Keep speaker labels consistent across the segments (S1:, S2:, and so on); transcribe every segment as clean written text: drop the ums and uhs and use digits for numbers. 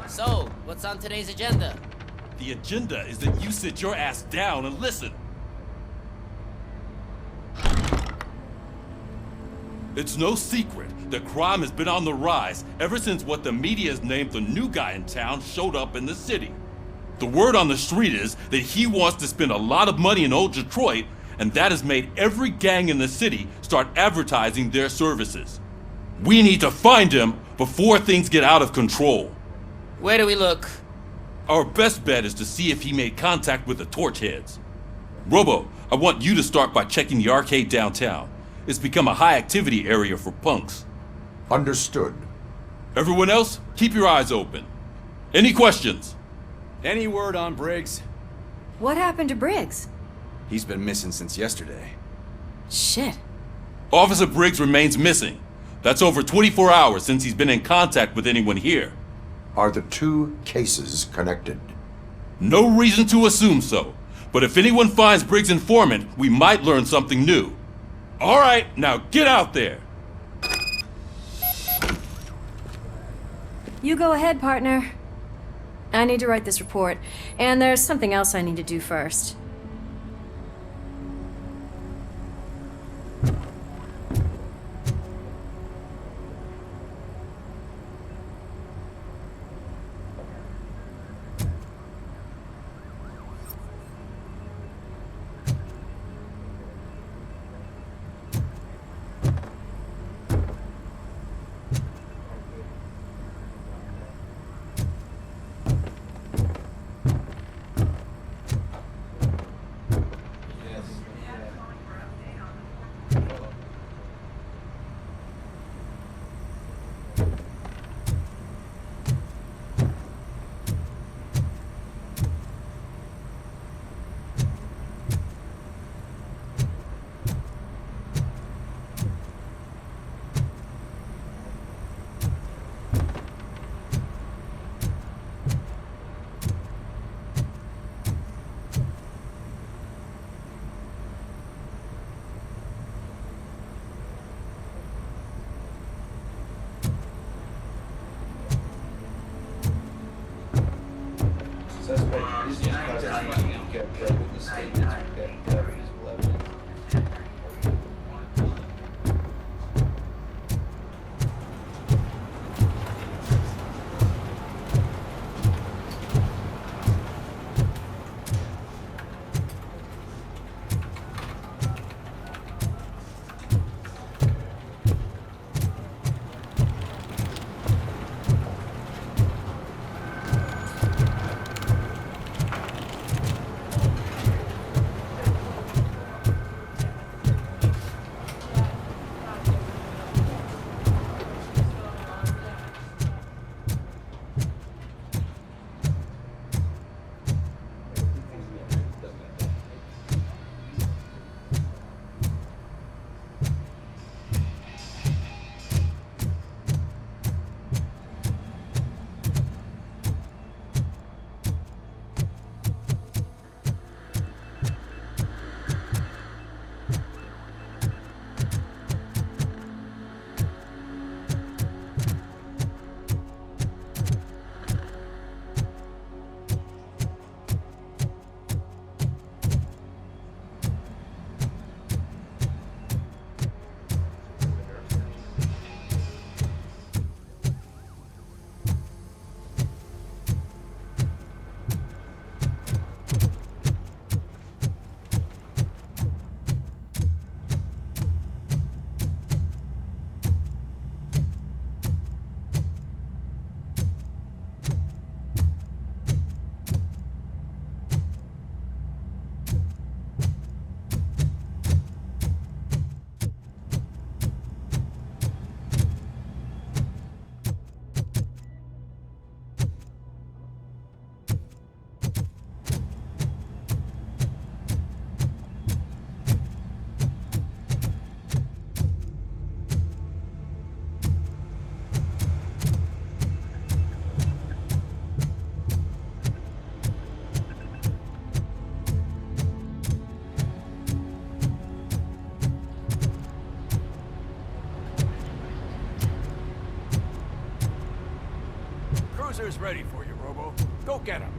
S1: So, what's on today's agenda?
S2: The agenda is that you sit your ass down and listen. It's no secret that crime has been on the rise ever since what the media has named the new guy in town showed up in the city. The word on the street is that he wants to spend a lot of money in old Detroit, and that has made every gang in the city start advertising their services. We need to find him before things get out of control.
S1: Where do we look?
S2: Our best bet is to see if he made contact with the torch heads. Robo, I want you to start by checking the arcade downtown. It's become a high-activity area for punks.
S3: Understood.
S2: Everyone else, keep your eyes open. Any questions?
S4: Any word on Briggs?
S5: What happened to Briggs?
S4: He's been missing since yesterday.
S5: Shit.
S2: Officer Briggs remains missing. That's over 24 hours since he's been in contact with anyone here.
S3: Are the two cases connected?
S2: No reason to assume so, but if anyone finds Briggs' informant, we might learn something new. All right, now get out there.
S5: You go ahead, partner. I need to write this report, and there's something else I need to do first.
S6: Enforcer's ready for you, Robo. Go get him.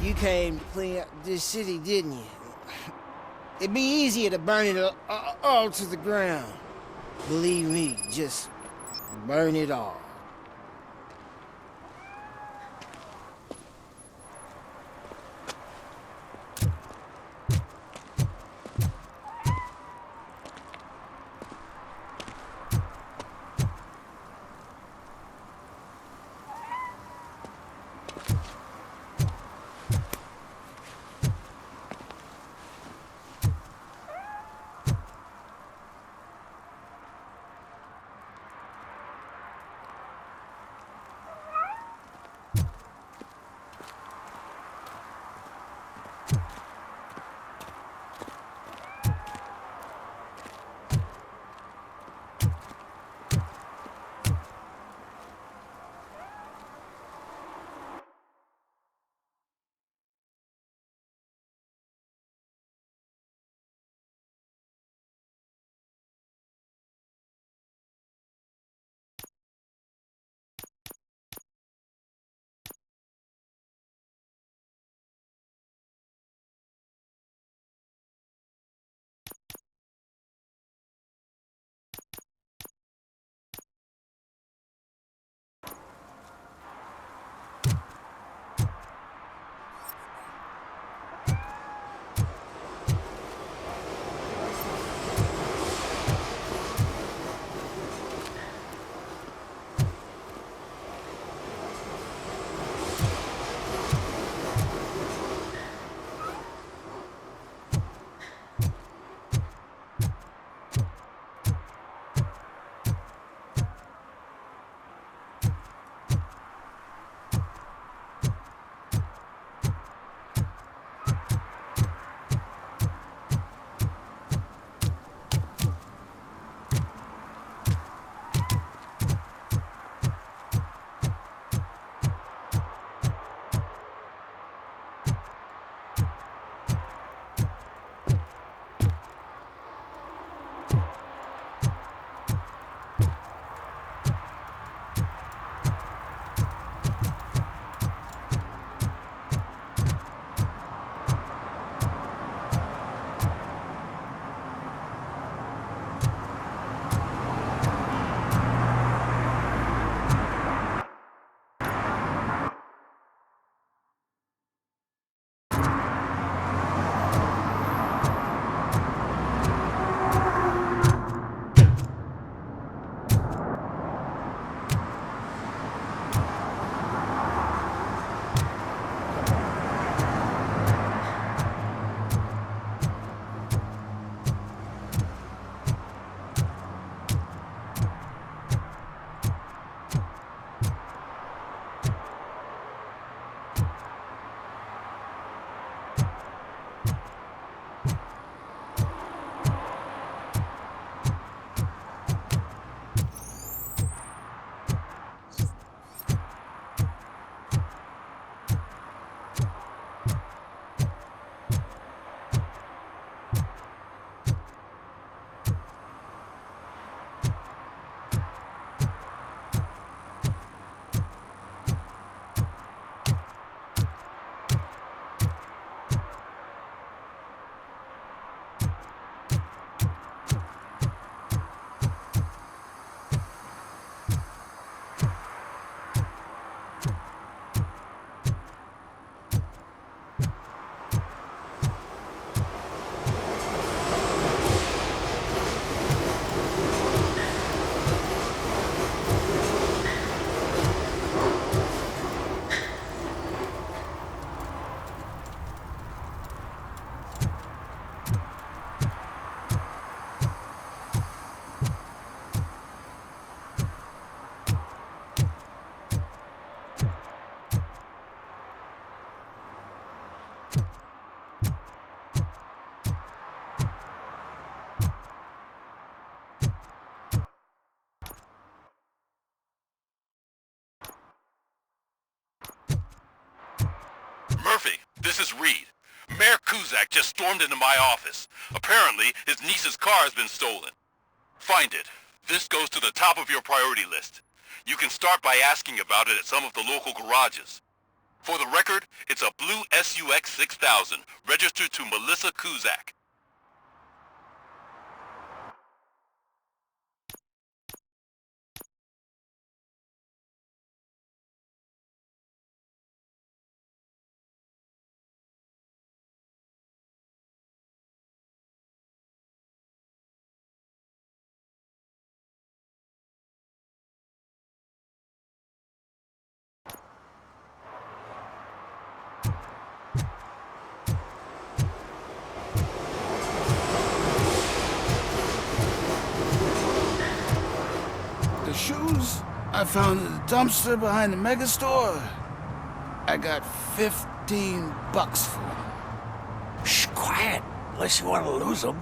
S7: You came to clean up this city, didn't you? It'd be easier to burn it all to the ground. Believe me, just burn it all.
S2: Murphy, this is Reed. Mayor Kuzak just stormed into my office. Apparently, his niece's car has been stolen. Find it. This goes to the top of your priority list. You can start by asking about it at some of the local garages. For the record, it's a blue SUX 6000, registered to Melissa Kuzak.
S6: The shoes I found in the dumpster behind the mega store. I got $15 for them.
S8: Shh, quiet. Unless you want to lose them.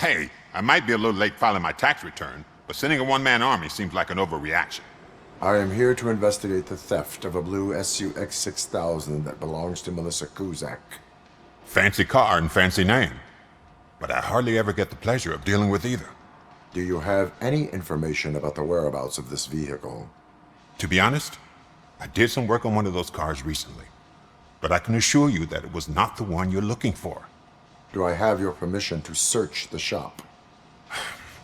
S9: Hey, I might be a little late filing my tax return, but sending a one-man army seems like an overreaction.
S3: I am here to investigate the theft of a blue SUX 6000 that belongs to Melissa Kuzak.
S9: Fancy car and fancy name, but I hardly ever get the pleasure of dealing with either.
S3: Do you have any information about the whereabouts of this vehicle?
S9: To be honest, I did some work on one of those cars recently, but I can assure you that it was not the one you're looking for.
S3: Do I have your permission to search the shop?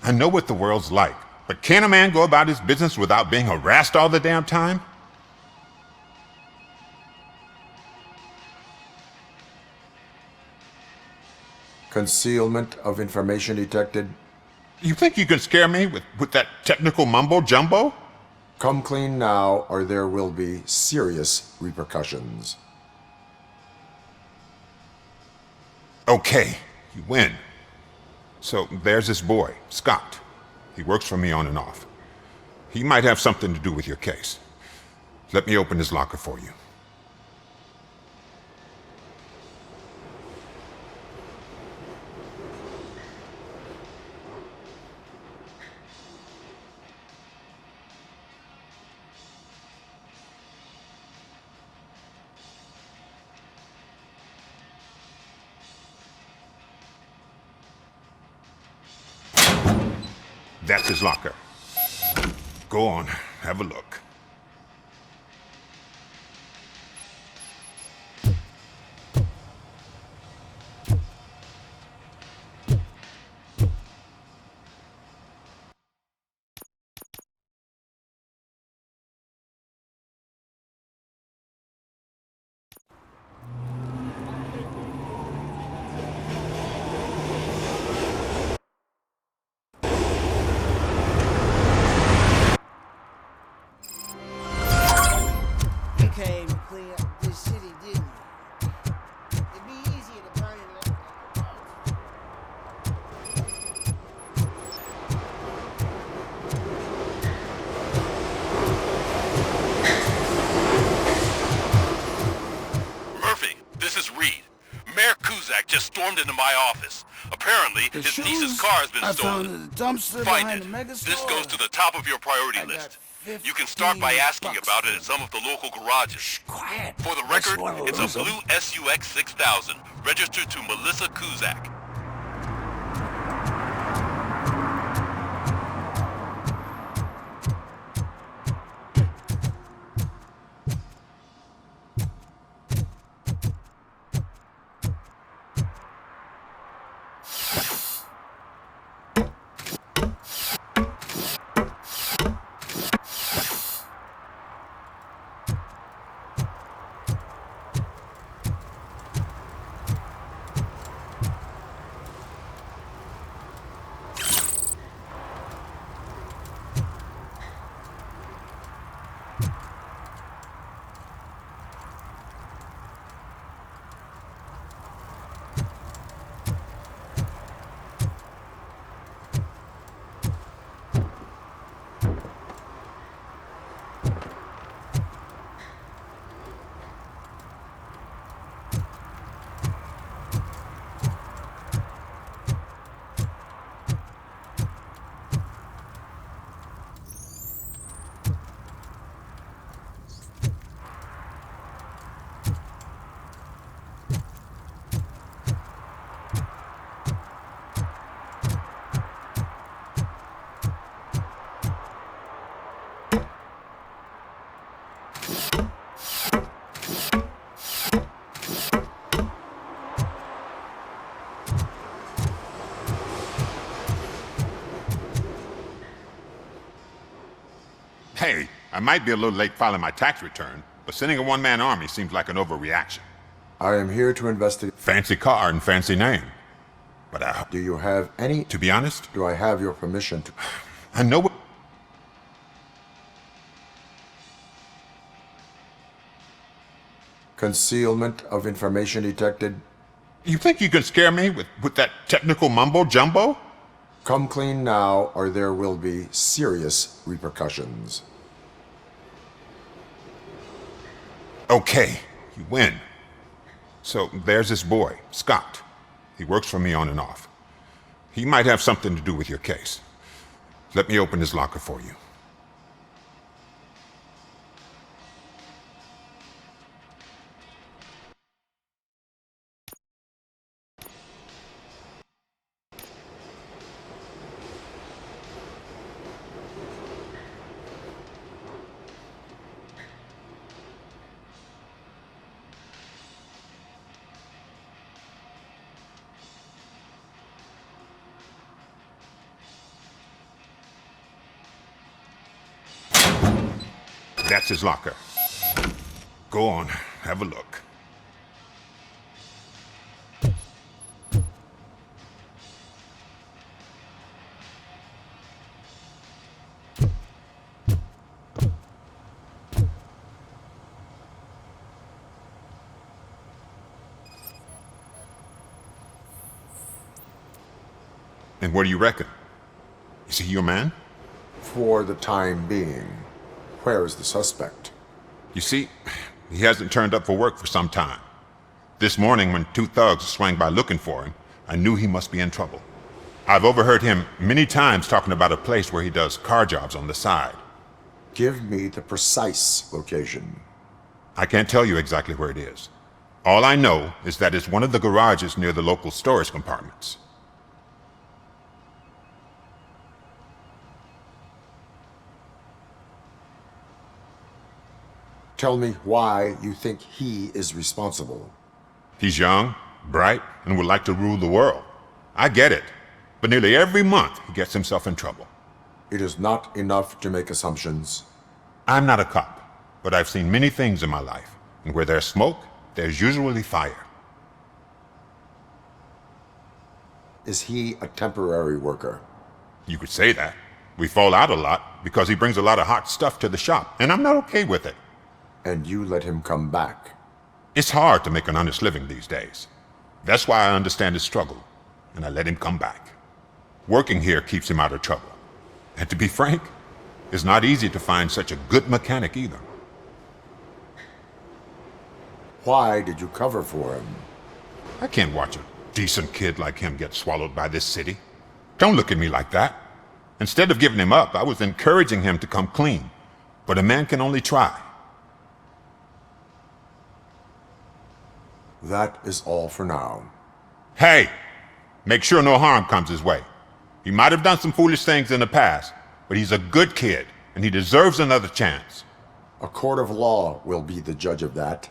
S9: I know what the world's like, but can a man go about his business without being harassed all the damn time?
S3: Concealment of information detected.
S9: You think you can scare me with that technical mumbo-jumbo?
S3: Come clean now, or there will be serious repercussions.
S9: Okay, you win. So there's this boy, Scott. He works for me on and off. He might have something to do with your case. Let me open his locker for you. That's his locker. Go on, have a look.
S7: You came to clean up this city, didn't you? It'd be easier to burn it all.
S2: Murphy, this is Reed. Mayor Kuzak just stormed into my office. Apparently,
S6: The
S2: his niece's
S6: shoes
S2: car has been
S6: I
S2: stolen.
S6: found in the dumpster
S2: Find
S6: behind
S2: it.
S6: the megastore.
S2: This goes to the top of your priority
S6: I got
S2: list. You can start by asking
S6: $15
S2: about it at some of the local garages.
S8: Quiet.
S2: For the
S8: Unless
S2: record,
S8: you wanna
S2: it's a
S8: lose 'em.
S2: blue SUX 6000, registered to Melissa Kuzak.
S9: Hey, I might be a little late filing my tax return, but sending a one-man army seems like an overreaction.
S3: I am here to investigate.
S9: Fancy car and fancy name, but
S3: Do you have any?
S9: to be honest,
S3: Do I have your permission to?
S9: I know what...
S3: Concealment of information detected.
S9: You think you can scare me with that technical mumbo-jumbo?
S3: Come clean now, or there will be serious repercussions.
S9: Okay, you win. So there's this boy, Scott. He works for me on and off. He might have something to do with your case. Let me open his locker for you. That's his locker. Go on, have a look. And what do you reckon? Is he your man?
S3: For the time being, where is the suspect?
S9: You see, he hasn't turned up for work for some time. This morning, when two thugs swang by looking for him, I knew he must be in trouble. I've overheard him many times talking about a place where he does car jobs on the side.
S3: Give me the precise location.
S9: I can't tell you exactly where it is. All I know is that it's one of the garages near the local storage compartments.
S3: Tell me why you think he is responsible.
S9: He's young, bright, and would like to rule the world. I get it. But nearly every month, he gets himself in trouble.
S3: It is not enough to make assumptions.
S9: I'm not a cop, but I've seen many things in my life. And where there's smoke, there's usually fire.
S3: Is he a temporary worker?
S9: You could say that. We fall out a lot because he brings a lot of hot stuff to the shop, and I'm not okay with it.
S3: And you let him come back?
S9: It's hard to make an honest living these days. That's why I understand his struggle, and I let him come back. Working here keeps him out of trouble. And to be frank, it's not easy to find such a good mechanic either.
S3: Why did you cover for him?
S9: I can't watch a decent kid like him get swallowed by this city. Don't look at me like that. Instead of giving him up, I was encouraging him to come clean. But a man can only try.
S3: That is all for now.
S9: Hey! Make sure no harm comes his way. He might have done some foolish things in the past, but he's a good kid, and he deserves another chance.
S3: A court of law will be the judge of that.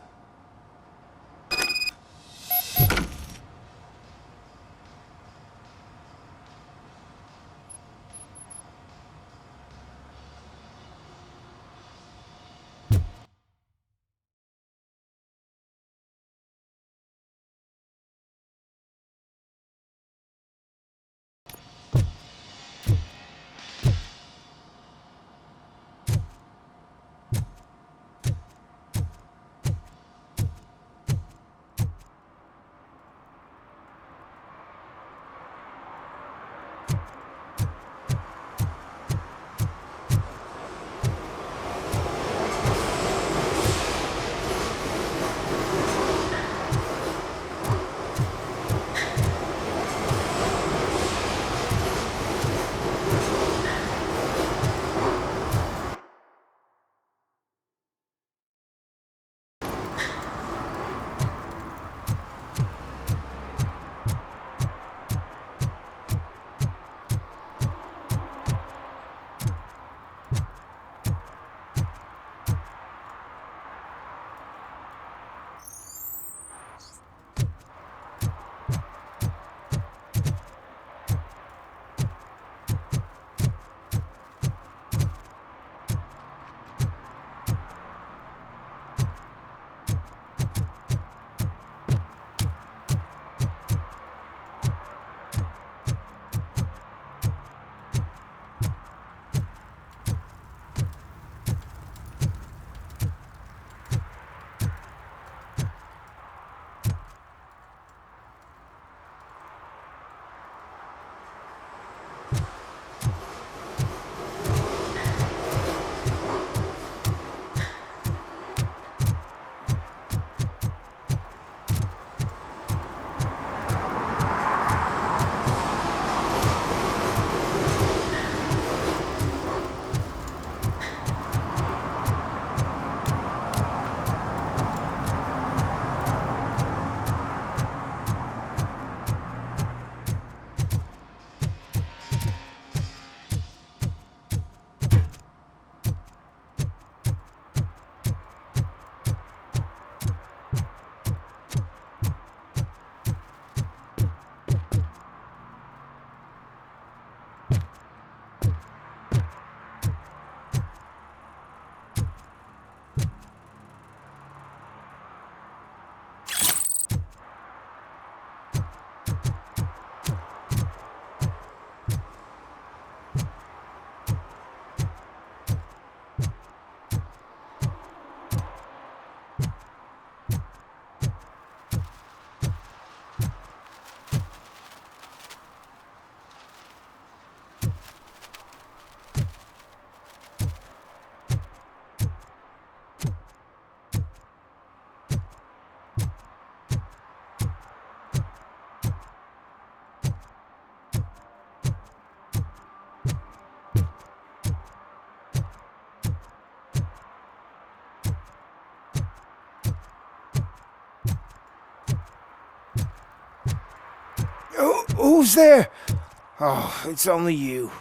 S6: Who's there? Oh, it's only you.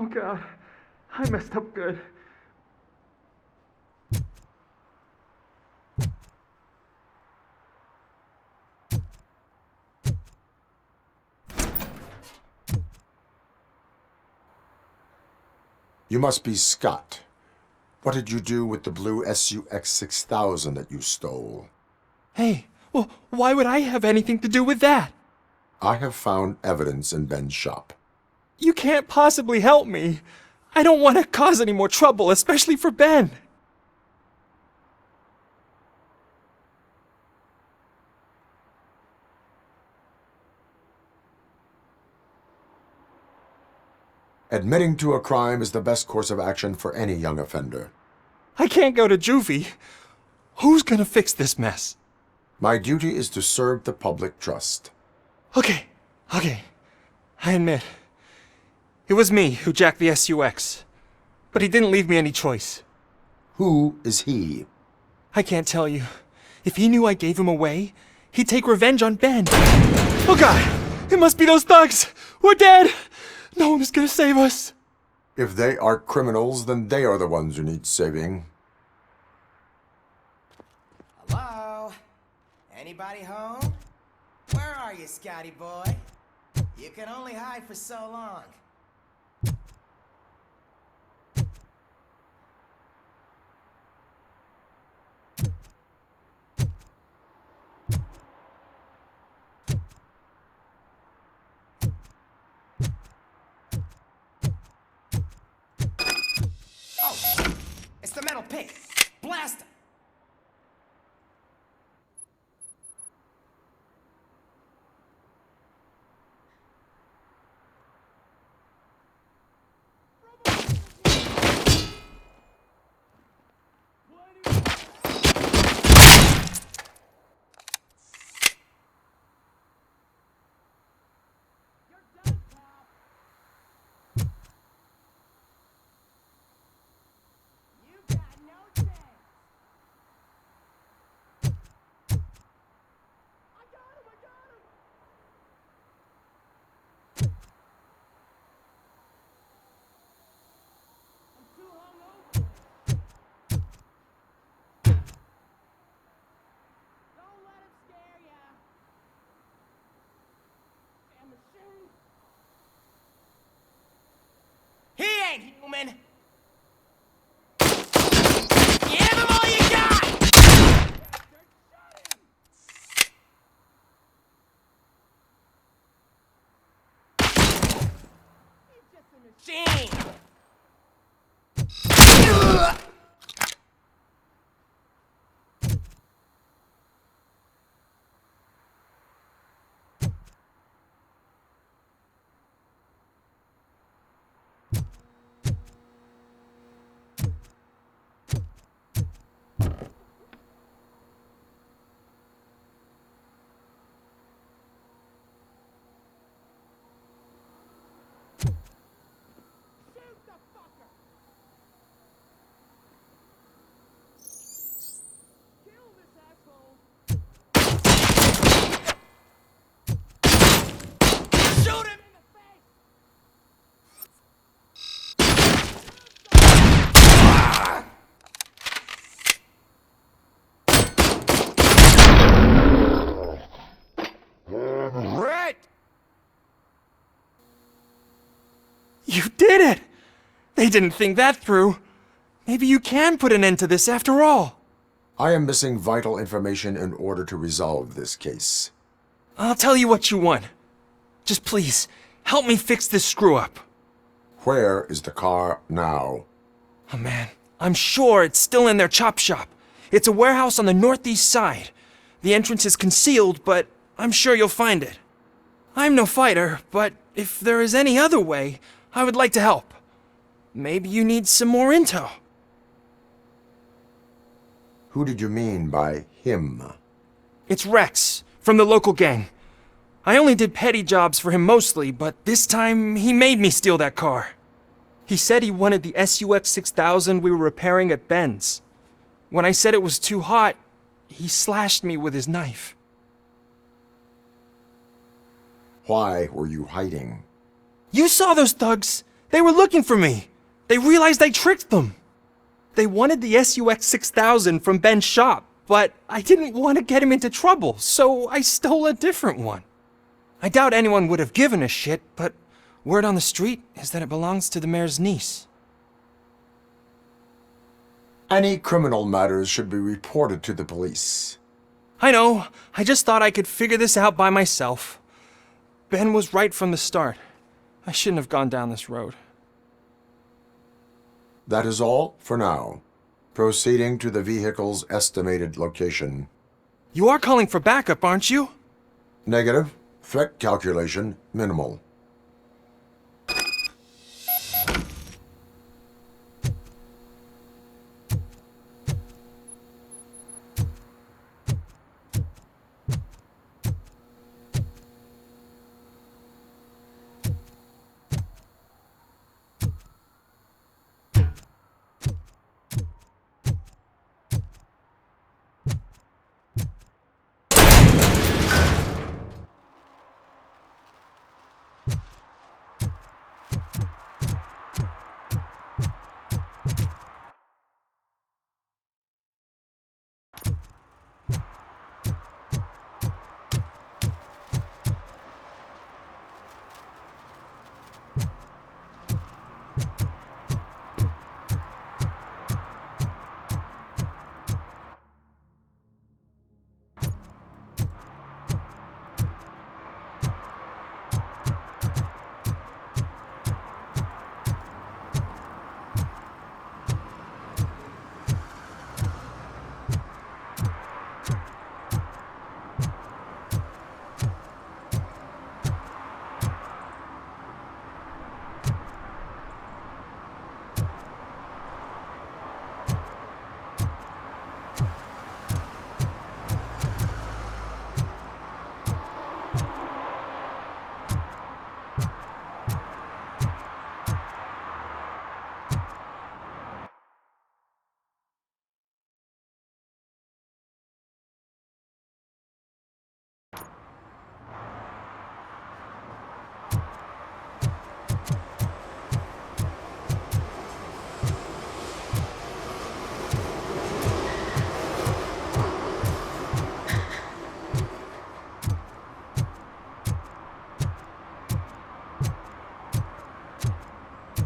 S10: Oh God, I messed up good.
S3: You must be Scott. What did you do with the blue SUX 6000 that you stole?
S10: Hey, well, why would I have anything to do with that?
S3: I have found evidence in Ben's shop.
S10: You can't possibly help me. I don't want to cause any more trouble, especially for Ben.
S3: Admitting to a crime is the best course of action for any young offender.
S10: I can't go to juvie. Who's gonna fix this mess?
S3: My duty is to serve the public trust.
S10: Okay. I admit. It was me who jacked the SUX. But he didn't leave me any choice.
S3: Who is he?
S10: I can't tell you. If he knew I gave him away, he'd take revenge on Ben. Oh god! It must be those thugs! We're dead! No one is gonna save us!
S3: If they are criminals, then they are the ones who need saving.
S7: Hello? Anybody home? Where are you, Scotty boy? You can only hide for so long. Oh, it's the metal pig. Blast him. He ain't human! Give him all you got! He's just a machine!
S10: You did it! They didn't think that through. Maybe you can put an end to this after all.
S3: I am missing vital information in order to resolve this case.
S10: I'll tell you what you want. Just please, help me fix this screw-up.
S3: Where is the car now?
S10: Oh man, I'm sure it's still in their chop shop. It's a warehouse on the northeast side. The entrance is concealed, but I'm sure you'll find it. I'm no fighter, but if there is any other way, I would like to help. Maybe you need some more intel.
S3: Who did you mean by him?
S10: It's Rex, from the local gang. I only did petty jobs for him mostly, but this time he made me steal that car. He said he wanted the SUX 6000 we were repairing at Ben's. When I said it was too hot, he slashed me with his knife.
S3: Why were you hiding?
S10: You saw those thugs! They were looking for me! They realized I tricked them! They wanted the SUX 6000 from Ben's shop, but I didn't want to get him into trouble, so I stole a different one. I doubt anyone would have given a shit, but word on the street is that it belongs to the mayor's niece.
S3: Any criminal matters should be reported to the police.
S10: I know, I just thought I could figure this out by myself. Ben was right from the start. I shouldn't have gone down this road.
S3: That is all for now. Proceeding to the vehicle's estimated location.
S10: You are calling for backup, aren't you?
S3: Negative. Threat calculation minimal.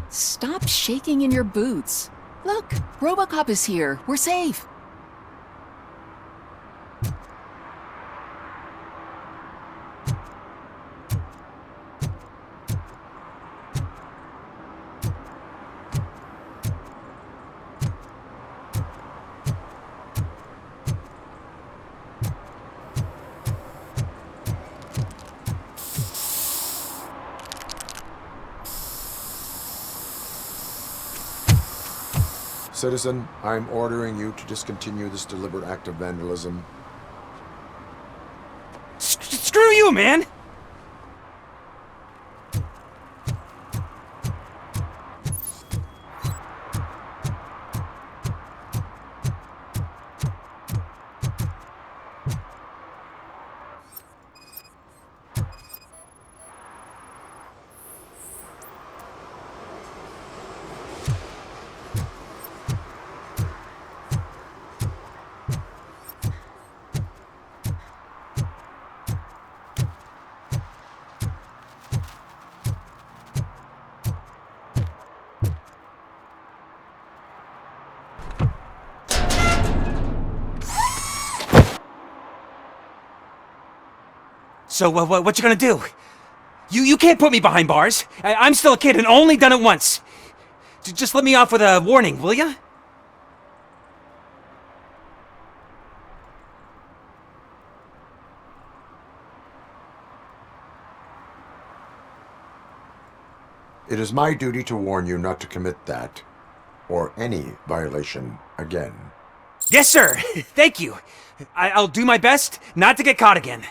S11: Stop shaking in your boots. Look, Robocop is here. We're safe.
S3: Citizen, I'm ordering you to discontinue this deliberate act of vandalism.
S10: Screw you, man! So, what you gonna do? You can't put me behind bars. I'm still a kid and only done it once. Just let me off with a warning, will ya?
S3: It is my duty to warn you not to commit that, or any violation, again.
S10: Yes, sir! Thank you. I'll do my best not to get caught again.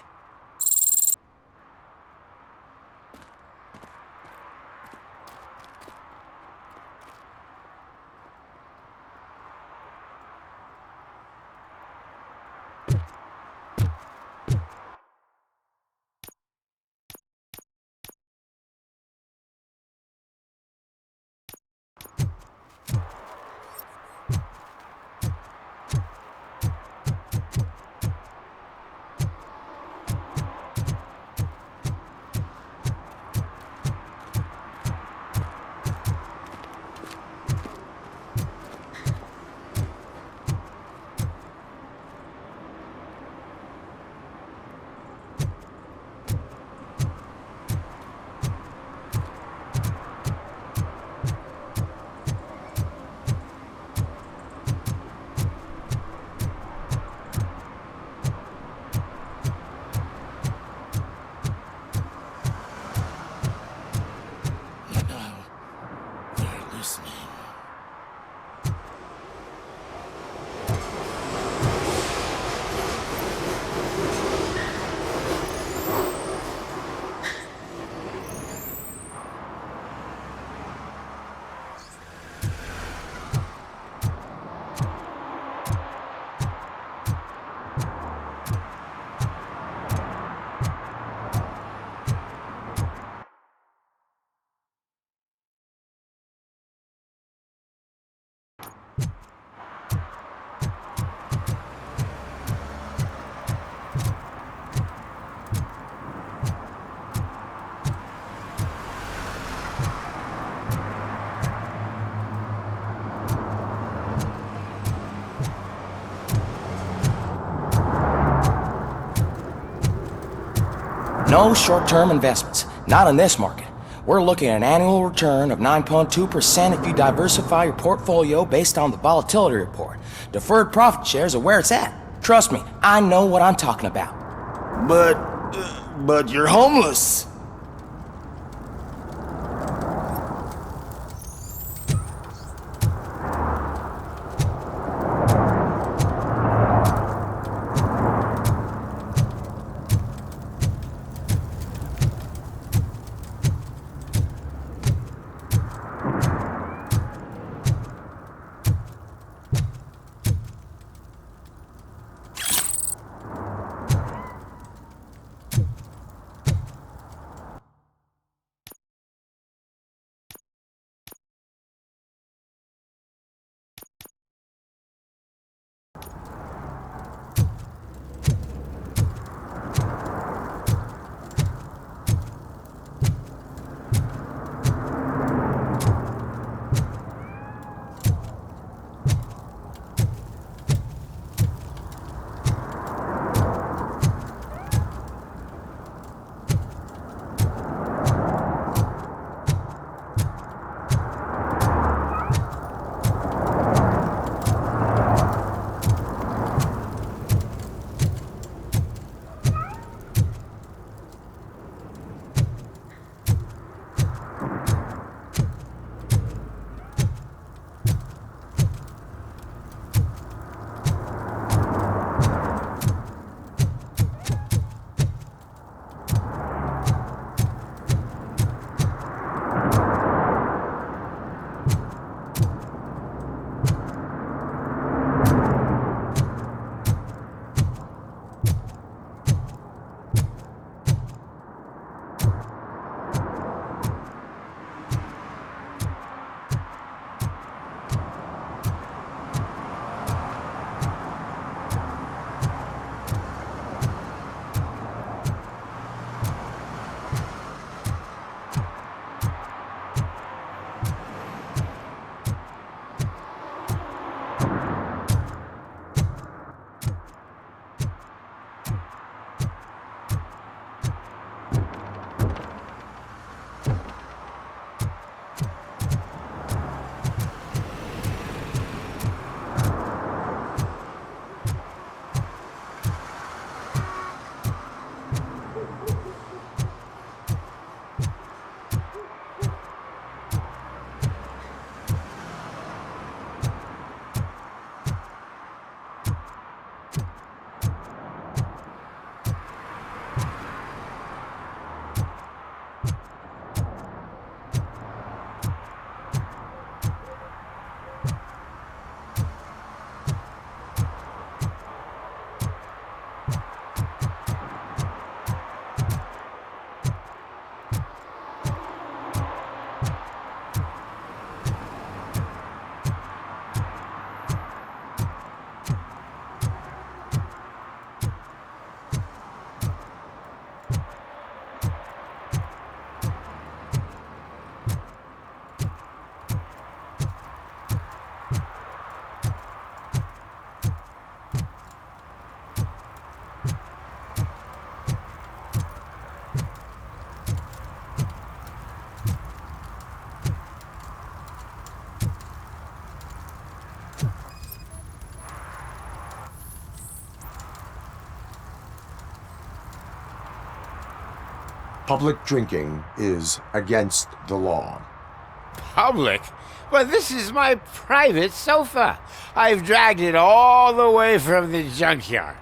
S12: No short-term investments. Not in this market. We're looking at an annual return of 9.2% if you diversify your portfolio based on the volatility report. Deferred profit shares are where it's at. Trust me, I know what I'm talking about.
S6: But you're homeless.
S3: Public drinking is against the law.
S7: Public? But this is my private sofa. I've dragged it all the way from the junkyard.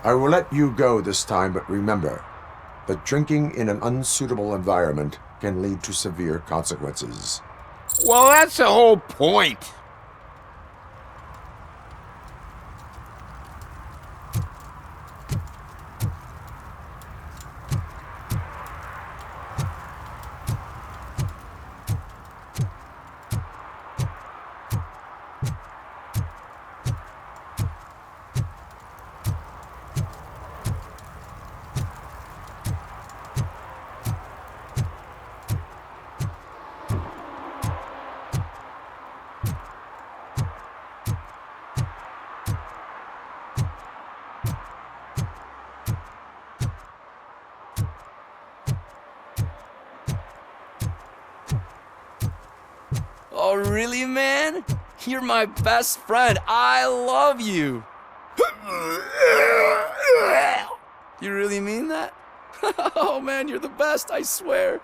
S3: I will let you go this time, but remember that drinking in an unsuitable environment can lead to severe consequences.
S7: Well, that's the whole point.
S12: Oh, really, man? You're my best friend. I love you. You really mean that? Oh, man, you're the best, I swear.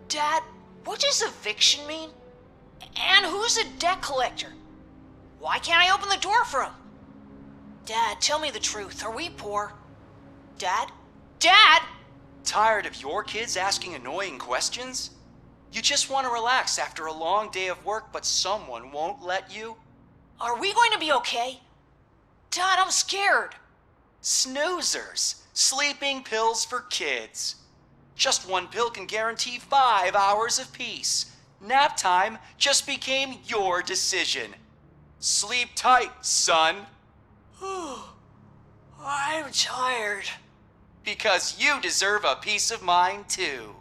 S13: Dad, what does eviction mean? And who's a debt collector? Why can't I open the door for him? Dad, tell me the truth. Are we poor? Dad? Dad!
S10: Tired of your kids asking annoying questions? You just want to relax after a long day of work, but someone won't let you?
S13: Are we going to be okay? Dad, I'm scared.
S10: Snoozers. Sleeping pills for kids. Just one pill can guarantee 5 hours of peace. Nap time just became your decision. Sleep tight, son.
S13: I'm tired.
S10: Because you deserve a peace of mind too.